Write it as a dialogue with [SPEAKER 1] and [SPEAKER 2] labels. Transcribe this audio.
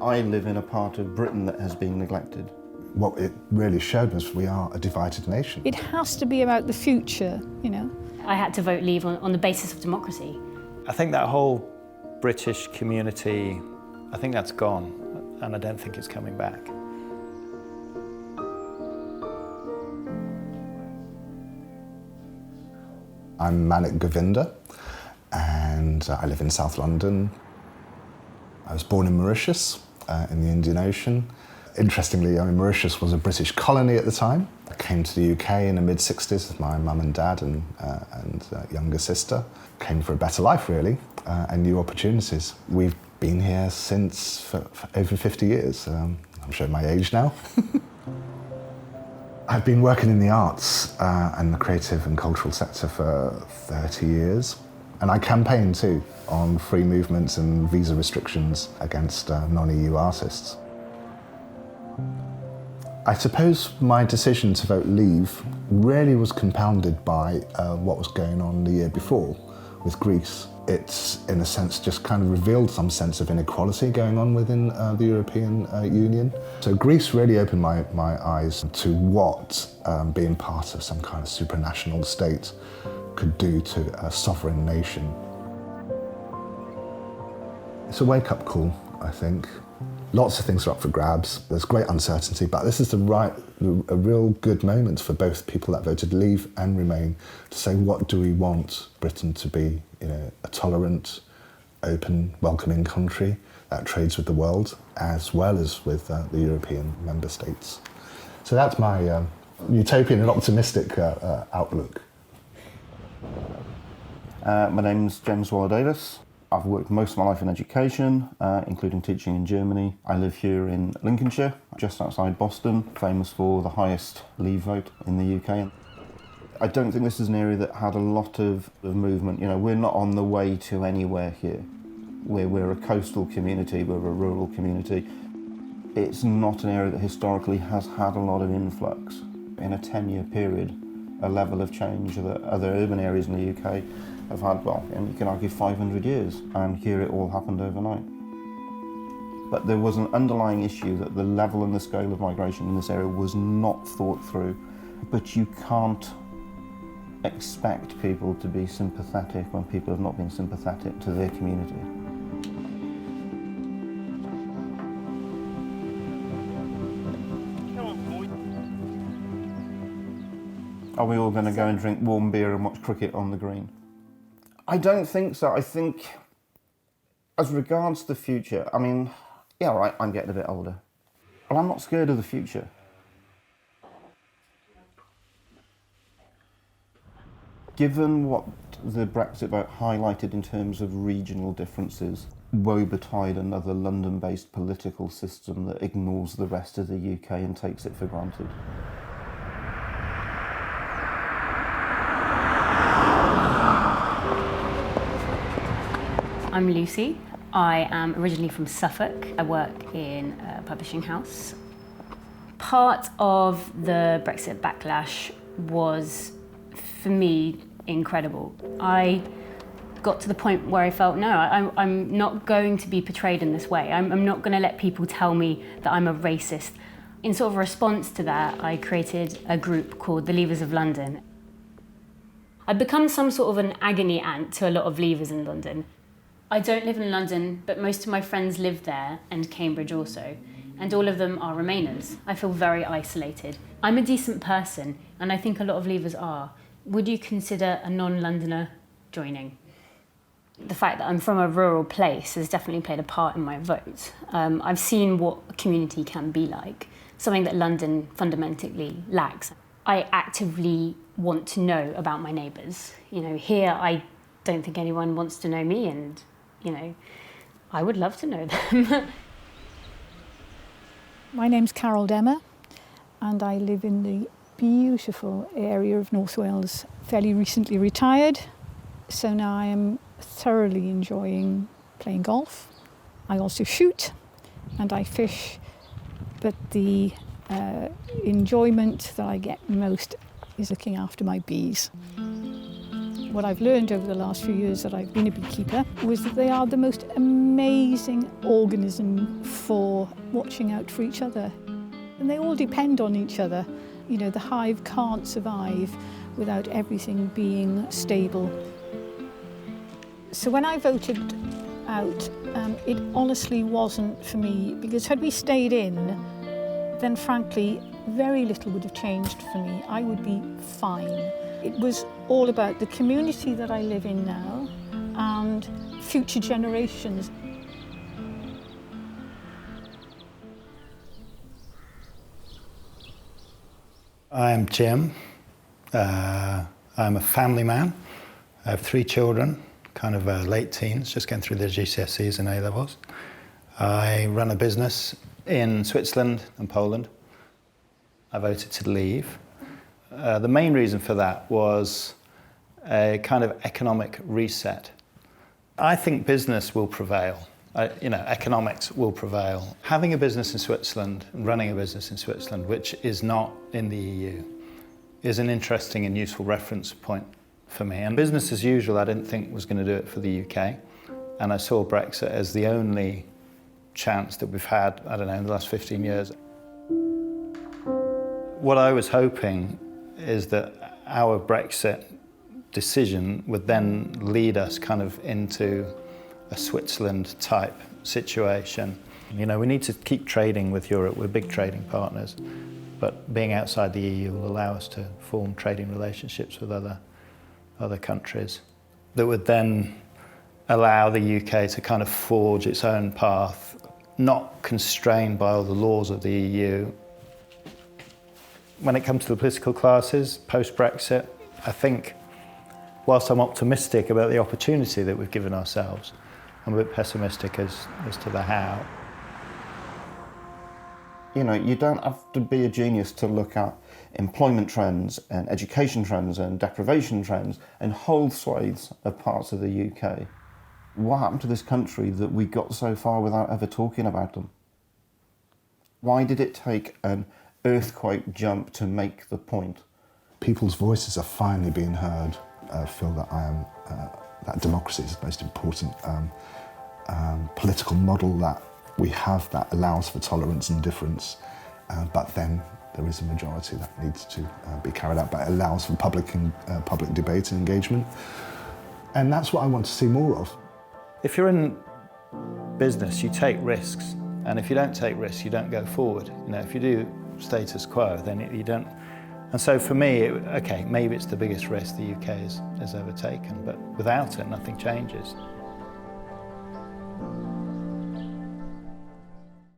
[SPEAKER 1] I live in a part of Britain that has been neglected.
[SPEAKER 2] What it really showed was we are a divided nation.
[SPEAKER 3] It has to be about the future, you know.
[SPEAKER 4] I had to vote Leave on the basis of democracy.
[SPEAKER 5] I think that whole British community, I think that's gone, and I don't think it's coming back.
[SPEAKER 2] I'm Manik Govinda, and I live in South London. I was born in Mauritius, in the Indian Ocean. Interestingly, Mauritius was a British colony at the time. I came to the UK in the mid-60s with my mum and dad and younger sister. Came for a better life, really, and new opportunities. We've been here since for over 50 years. I'm showing my age now. I've been working in the arts and the creative and cultural sector for 30 years. And I campaign too on free movements and visa restrictions against non-EU artists. I suppose my decision to vote Leave really was compounded by what was going on the year before with Greece. It's, in a sense, just kind of revealed some sense of inequality going on within the European Union. So Greece really opened my eyes to what being part of some kind of supranational state could do to a sovereign nation. It's a wake-up call, I think. Lots of things are up for grabs. There's great uncertainty, but this is a real good moment for both people that voted Leave and Remain to say, what do we want Britain to be? You know, a tolerant, open, welcoming country that trades with the world, as well as with the European member states. So that's my utopian and optimistic outlook.
[SPEAKER 1] My name's James Waller-Davis. I've worked most of my life in education, including teaching in Germany. I live here in Lincolnshire, just outside Boston, famous for the highest Leave vote in the UK. I don't think this is an area that had a lot of movement. You know, we're not on the way to anywhere here. We're a coastal community, we're a rural community. It's not an area that historically has had a lot of influx. In a 10-year period, a level of change that other urban areas in the UK have had, well, and you can argue 500 years, and here it all happened overnight. But there was an underlying issue that the level and the scale of migration in this area was not thought through. But you can't expect people to be sympathetic when people have not been sympathetic to their community. Are we all going to go and drink warm beer and watch cricket on the green? I don't think so. I think, as regards the future, I mean, yeah, right, I'm getting a bit older. But I'm not scared of the future. Given what the Brexit vote highlighted in terms of regional differences, woe betide another London-based political system that ignores the rest of the UK and takes it for granted.
[SPEAKER 4] I'm Lucy. I am originally from Suffolk. I work in a publishing house. Part of the Brexit backlash was, for me, incredible. I got to the point where I felt, no, I'm not going to be portrayed in this way. I'm not going to let people tell me that I'm a racist. In sort of response to that, I created a group called the Leavers of London. I've become some sort of an agony aunt to a lot of Leavers in London. I don't live in London, but most of my friends live there, and Cambridge also, and all of them are Remainers. I feel very isolated. I'm a decent person, and I think a lot of Leavers are. Would you consider a non-Londoner joining? The fact that I'm from a rural place has definitely played a part in my vote. I've seen what a community can be like, something that London fundamentally lacks. I actively want to know about my neighbours. You know, here I don't think anyone wants to know me, and you know, I would love to know them.
[SPEAKER 3] My name's Carol Demmer, and I live in the beautiful area of North Wales. Fairly recently retired, so now I am thoroughly enjoying playing golf. I also shoot and I fish, but the enjoyment that I get most is looking after my bees. What I've learned over the last few years that I've been a beekeeper was that they are the most amazing amazing organism for watching out for each other. And they all depend on each other. You know, the hive can't survive without everything being stable. So when I voted out, it honestly wasn't for me, because had we stayed in, then frankly, very little would have changed for me. I would be fine. It was all about the community that I live in now and future generations.
[SPEAKER 5] I'm Jim. I'm a family man. I have 3 children, kind of late teens, just going through their GCSEs and A-levels. I run a business in Switzerland and Poland. I voted to leave. The main reason for that was a kind of economic reset. I think business will prevail. Economics will prevail. Having a business in Switzerland, running a business in Switzerland, which is not in the EU, is an interesting and useful reference point for me. And business as usual, I didn't think was going to do it for the UK. And I saw Brexit as the only chance that we've had, I don't know, in the last 15 years. What I was hoping is that our Brexit decision would then lead us kind of into a Switzerland type situation. You know, we need to keep trading with Europe. We're big trading partners, but being outside the EU will allow us to form trading relationships with other countries that would then allow the UK to kind of forge its own path, not constrained by all the laws of the EU. When it comes to the political classes, post-Brexit, I think, whilst I'm optimistic about the opportunity that we've given ourselves, I'm a bit pessimistic as to the how.
[SPEAKER 1] You know, you don't have to be a genius to look at employment trends and education trends and deprivation trends and whole swathes of parts of the UK. What happened to this country that we got so far without ever talking about them? Why did it take an earthquake jump to make the point?
[SPEAKER 2] People's voices are finally being heard. I feel that that democracy is the most important political model that we have that allows for tolerance and difference, but then there is a majority that needs to be carried out, but it allows for public debate and engagement. And that's what I want to see more of.
[SPEAKER 5] If you're in business, you take risks, and if you don't take risks, you don't go forward. You know, if you do status quo, then you don't. And so for me, okay, maybe it's the biggest risk the UK has ever taken, but without it, nothing changes.